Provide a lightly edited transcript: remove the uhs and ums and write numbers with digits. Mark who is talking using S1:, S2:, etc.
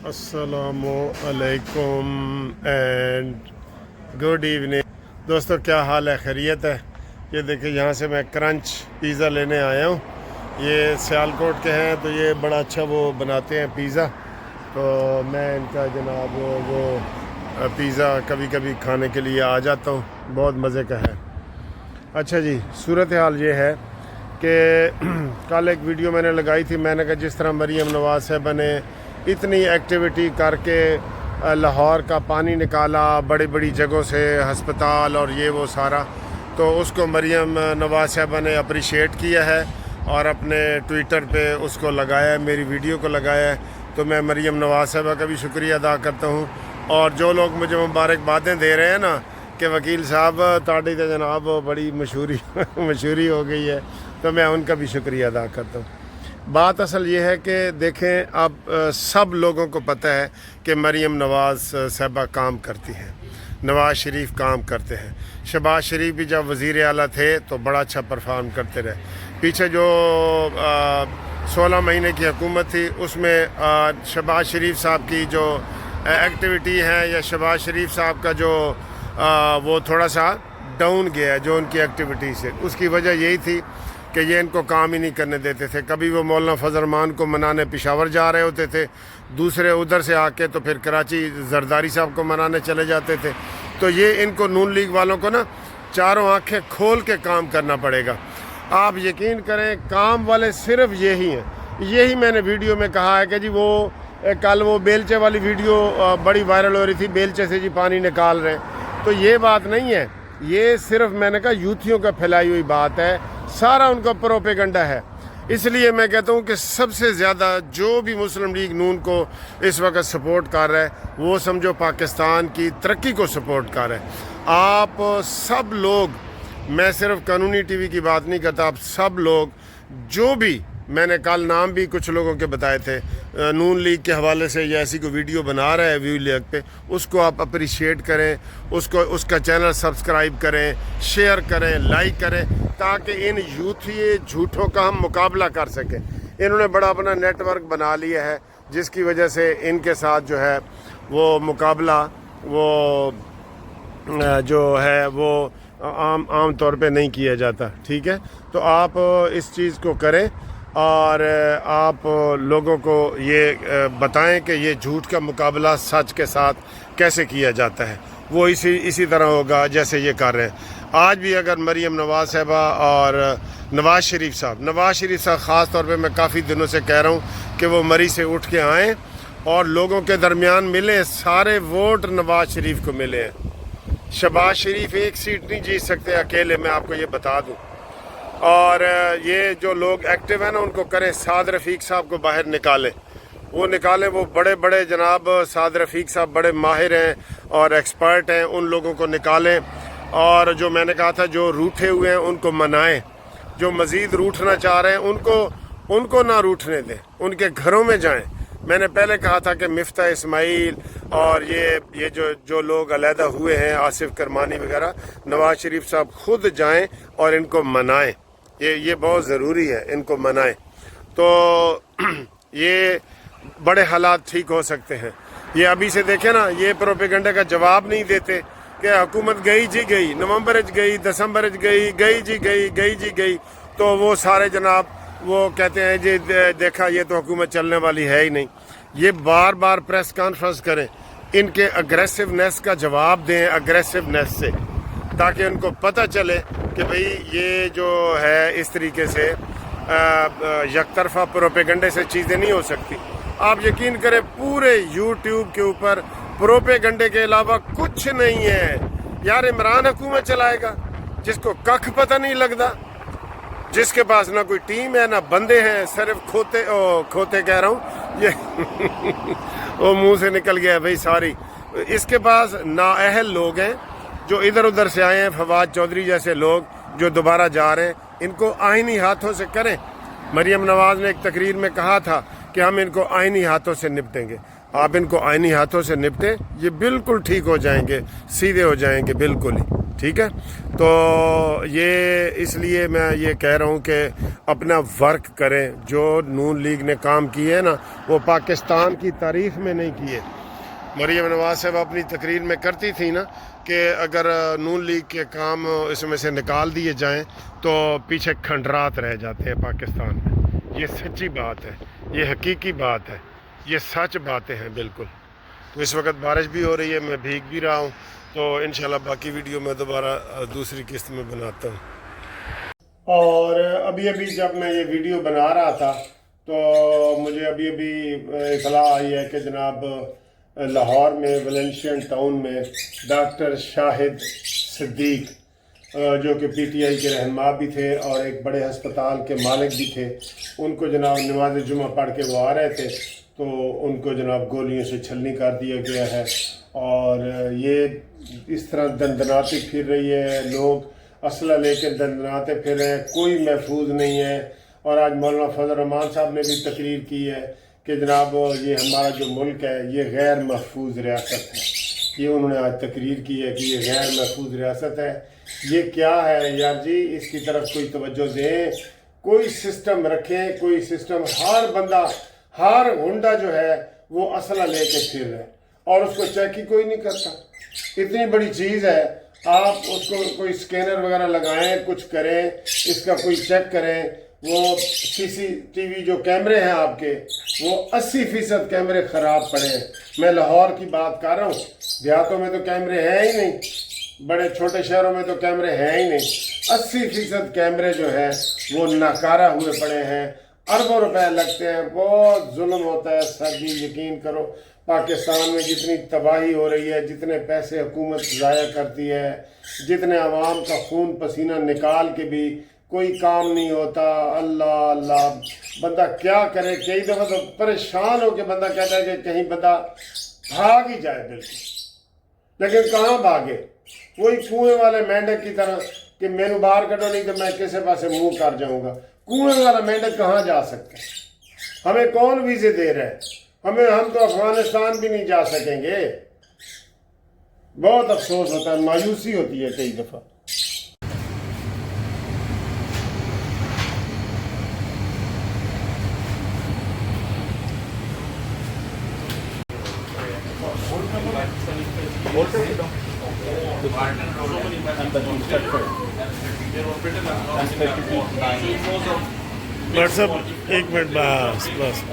S1: السلام علیکم and good evening دوستو، کیا حال ہے؟ خیریت ہے؟ یہ دیکھیں، یہاں سے میں کرنچ پیزا لینے آیا ہوں۔ یہ سیالکوٹ کے ہیں، تو یہ بڑا اچھا وہ بناتے ہیں پیزا، تو میں ان کا جناب وہ پیزا کبھی کبھی کھانے کے لیے آ جاتا ہوں، بہت مزے کا ہے۔ اچھا جی، صورتحال یہ ہے کہ کل ایک ویڈیو میں نے لگائی تھی، میں نے کہا جس طرح مریم نواز صاحبہ نے اتنی ایکٹیویٹی کر کے لاہور کا پانی نکالا بڑی بڑی جگہوں سے، ہسپتال اور یہ وہ سارا، تو اس کو مریم نواز صاحبہ نے اپریشیٹ کیا ہے اور اپنے ٹویٹر پہ اس کو لگایا ہے، میری ویڈیو کو لگایا ہے، تو میں مریم نواز صاحبہ کا بھی شکریہ ادا کرتا ہوں۔ اور جو لوگ مجھے مبارکبادیں دے رہے ہیں نا کہ وکیل صاحب تاڑی تو جناب بڑی مشہوری ہو گئی ہے، تو میں ان کا بھی شکریہ ادا کرتا ہوں۔ بات اصل یہ ہے کہ دیکھیں، اب سب لوگوں کو پتہ ہے کہ مریم نواز صاحبہ کام کرتی ہیں، نواز شریف کام کرتے ہیں۔ شہباز شریف بھی جب وزیر اعلیٰ تھے تو بڑا اچھا پرفارم کرتے رہے۔ پیچھے جو 16 مہینے کی حکومت تھی، اس میں شہباز شریف صاحب کی جو ایکٹیویٹی ہے یا شہباز شریف صاحب کا جو وہ تھوڑا سا ڈاؤن گیا ہے جو ان کی ایکٹیویٹی سے، اس کی وجہ یہی تھی کہ یہ ان کو کام ہی نہیں کرنے دیتے تھے۔ کبھی وہ مولانا فضل الرحمان کو منانے پشاور جا رہے ہوتے تھے، دوسرے ادھر سے آ کے تو پھر کراچی زرداری صاحب کو منانے چلے جاتے تھے۔ تو یہ ان کو نون لیگ والوں کو نا چاروں آنکھیں کھول کے کام کرنا پڑے گا۔ آپ یقین کریں، کام والے صرف یہی ہیں۔ یہی میں نے ویڈیو میں کہا ہے کہ جی وہ کل وہ بیلچے والی ویڈیو بڑی وائرل ہو رہی تھی، بیلچے سے جی پانی نکال رہے ہیں، تو یہ بات نہیں ہے، یہ صرف میں نے کہا یوتھیوں کا پھیلائی ہوئی بات ہے، سارا ان کا پروپیگنڈا ہے۔ اس لیے میں کہتا ہوں کہ سب سے زیادہ جو بھی مسلم لیگ نون کو اس وقت سپورٹ کر رہا ہے، وہ سمجھو پاکستان کی ترقی کو سپورٹ کر رہا ہے۔ آپ سب لوگ، میں صرف قانونی ٹی وی کی بات نہیں کرتا، آپ سب لوگ جو بھی، میں نے کل نام بھی کچھ لوگوں کے بتائے تھے، نون لیگ کے حوالے سے یا ایسی کوئی ویڈیو بنا رہا ہے ویو لیگ پہ، اس کو آپ اپریشیٹ کریں، اس کا چینل سبسکرائب کریں، شیئر کریں، لائک کریں، تاکہ ان یوتھی جھوٹوں کا ہم مقابلہ کر سکیں۔ انہوں نے بڑا اپنا نیٹ ورک بنا لیا ہے، جس کی وجہ سے ان کے ساتھ جو ہے وہ مقابلہ وہ جو ہے وہ عام طور پہ نہیں کیا جاتا، ٹھیک ہے؟ تو آپ اس چیز کو کریں اور آپ لوگوں کو یہ بتائیں کہ یہ جھوٹ کا مقابلہ سچ کے ساتھ کیسے کیا جاتا ہے۔ وہ اسی طرح ہوگا جیسے یہ کر رہے ہیں۔ آج بھی اگر مریم نواز صاحبہ اور نواز شریف صاحب خاص طور پہ میں کافی دنوں سے کہہ رہا ہوں کہ وہ مری سے اٹھ کے آئیں اور لوگوں کے درمیان ملیں، سارے ووٹ نواز شریف کو ملے ہیں۔ شہباز شریف ایک سیٹ نہیں جیت سکتے اکیلے، میں آپ کو یہ بتا دوں۔ اور یہ جو لوگ ایکٹیو ہیں نا، ان کو کریں، سعد رفیق صاحب کو باہر نکالیں، وہ بڑے جناب سعد رفیق صاحب بڑے ماہر ہیں اور ایکسپرٹ ہیں، ان لوگوں کو نکالیں۔ اور جو میں نے کہا تھا، جو روٹھے ہوئے ہیں ان کو منائیں، جو مزید روٹھنا چاہ رہے ہیں ان کو نہ روٹھنے دیں، ان کے گھروں میں جائیں۔ میں نے پہلے کہا تھا کہ مفتاح اسماعیل اور یہ جو لوگ علیحدہ ہوئے ہیں، آصف کرمانی وغیرہ، نواز شریف صاحب خود جائیں اور ان کو منائیں، یہ بہت ضروری ہے، ان کو منائیں، تو یہ بڑے حالات ٹھیک ہو سکتے ہیں۔ یہ ابھی سے دیکھیں نا، یہ پروپیگنڈا کا جواب نہیں دیتے کہ حکومت گئی جی گئی، نومبر گئی، دسمبر گئی، تو وہ سارے جناب وہ کہتے ہیں جی دیکھا، یہ تو حکومت چلنے والی ہے ہی نہیں۔ یہ بار بار پریس کانفرنس کریں، ان کے اگریسونیس کا جواب دیں، اگریسونیس سے، تاکہ ان کو پتہ چلے کہ بھئی یہ جو ہے اس طریقے سے یک طرفہ پروپیگنڈے سے چیزیں نہیں ہو سکتی۔ آپ یقین کریں، پورے یوٹیوب کے اوپر پروپیگنڈے کے علاوہ کچھ نہیں ہے۔ یار عمران حکومت چلائے گا، جس کو ککھ پتہ نہیں لگتا، جس کے پاس نہ کوئی ٹیم ہے نہ بندے ہیں، صرف کھوتے کہہ رہا ہوں، یہ وہ منہ سے نکل گیا بھئی، سوری۔ اس کے پاس نااہل لوگ ہیں جو ادھر ادھر سے آئے ہیں، فواد چودھری جیسے لوگ جو دوبارہ جا رہے ہیں، ان کو آئینی ہاتھوں سے کریں۔ مریم نواز نے ایک تقریر میں کہا تھا کہ ہم ان کو آئینی ہاتھوں سے نپٹیں گے۔ آپ ان کو آئینی ہاتھوں سے نپٹیں، یہ بالکل ٹھیک ہو جائیں گے، سیدھے ہو جائیں گے، بالکل ہی۔ ٹھیک ہے. تو یہ اس لیے میں یہ کہہ رہا ہوں کہ اپنا ورک کریں. جو نون لیگ نے کام کیے ہیں نا وہ پاکستان کی تاریخ میں نہیں کیے. مریم نواز صاحب اپنی تقریر میں کرتی تھی نا کہ اگر نون لیگ کے کام اس میں سے نکال دیے جائیں تو پیچھے کھنڈرات رہ جاتے ہیں پاکستان میں. یہ سچی بات ہے, یہ حقیقی بات ہے, یہ سچ باتیں ہیں بالکل. تو اس وقت بارش بھی ہو رہی ہے, میں بھیگ بھی رہا ہوں. تو انشاءاللہ باقی ویڈیو میں دوبارہ دوسری قسط میں بناتا ہوں. اور ابھی جب میں یہ ویڈیو بنا رہا تھا تو مجھے ابھی اطلاع آئی ہے کہ جناب لاہور میں ولنشین ٹاؤن میں ڈاکٹر شاہد صدیق جو کہ پی ٹی آئی کے رہنما بھی تھے اور ایک بڑے ہسپتال کے مالک بھی تھے, ان کو جناب نماز جمعہ پڑھ کے وہ آ رہے تھے تو ان کو جناب گولیوں سے چھلنی کر دیا گیا ہے. اور یہ اس طرح دندناتی پھر رہی ہے, لوگ اسلحہ لے کے دندناتے پھر رہے ہیں, کوئی محفوظ نہیں ہے. اور آج مولانا فضل الرحمان صاحب نے بھی تقریر کی ہے کہ جناب یہ ہمارا جو ملک ہے یہ غیر محفوظ ریاست ہے. یہ انہوں نے آج تقریر کی ہے کہ یہ غیر محفوظ ریاست ہے. یہ کیا ہے یار جی, اس کی طرف کوئی توجہ دیں, کوئی سسٹم رکھیں, کوئی سسٹم. ہر بندہ, ہر ہنڈا جو ہے وہ اسلحہ لے کے پھر رہے اور اس کو چیک ہی کوئی نہیں کرتا. اتنی بڑی چیز ہے, آپ اس کو کوئی سکینر وغیرہ لگائیں, کچھ کریں, اس کا کوئی چیک کریں. وہ سی سی ٹی وی جو کیمرے ہیں آپ کے وہ 80% کیمرے خراب پڑے ہیں. میں لاہور کی بات کر رہا ہوں, دیہاتوں میں تو کیمرے ہیں ہی نہیں, بڑے چھوٹے شہروں میں تو کیمرے ہیں ہی نہیں. 80% کیمرے جو ہیں وہ ناکارہ ہوئے پڑے ہیں, اربوں روپے لگتے ہیں, بہت ظلم ہوتا ہے سر جی. یقین کرو پاکستان میں جتنی تباہی ہو رہی ہے, جتنے پیسے حکومت ضائع کرتی ہے, جتنے عوام کا خون پسینہ نکال کے بھی کوئی کام نہیں ہوتا. اللہ اللہ, بندہ کیا کرے. کئی دفعہ تو پریشان ہو کے بندہ کہتا ہے کہ کہیں بندہ بھاگ ہی جائے بالکل, لیکن کہاں بھاگے. وہی کنویں والے مینڈک کی طرح کہ مینو باہر کٹو نہیں تو میں کسی پاسے منہ کر جاؤں گا. کنویں والا مینڈک کہاں جا سکتا ہے؟ ہمیں کون ویزے دے رہا ہے؟ ہم تو افغانستان بھی نہیں جا سکیں گے. بہت افسوس ہوتا ہے, مایوسی ہوتی ہے کئی دفعہ. واٹس ایپ 1 منٹ بس.